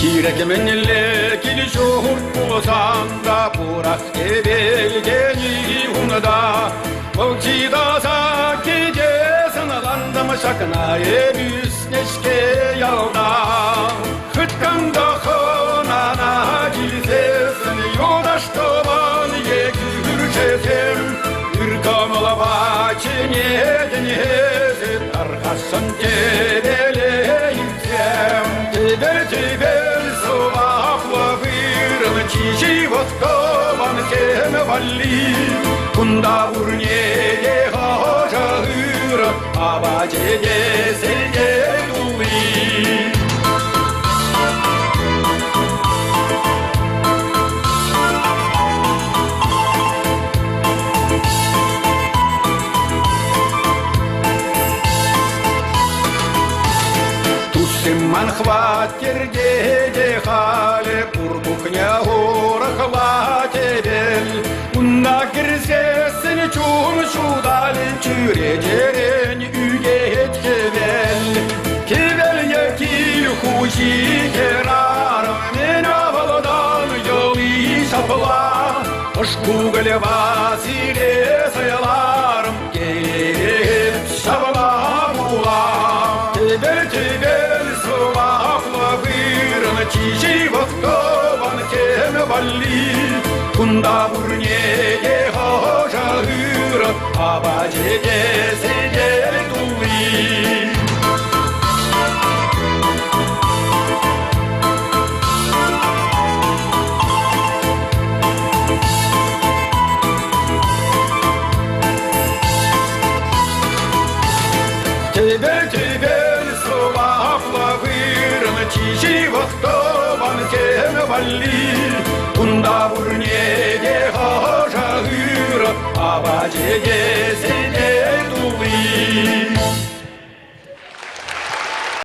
Kirekmenle kilişur bulsanda burak ebelgeni hunada Mokçida sakece sanalandım şakına ebüs neşke yalda Hıtkanda khonana cilsesin yodaş toban yekür çetem Ürkamla baçine denizet arkasın tebele yüksem Tebel Чичи вот кован тем вали, кунда урне хожа ура, а баче сиде дули. Тусиман хватер деде хале пуркукня гора хватебел Унна кирсесин чун шудалин чүредерен үгет кевел Кевел якил хучи керар мен авалдан yoли шапла Ошкугале василе сайларым келеп шабла була Тебел сувахла вырна чичи вот кован тем вали Кунда бурне хожа ура, а баче сиде дули Тебел сувахла вырна чичи вот кован тем вали Кунда бурне хожа ура, а баче сиде дули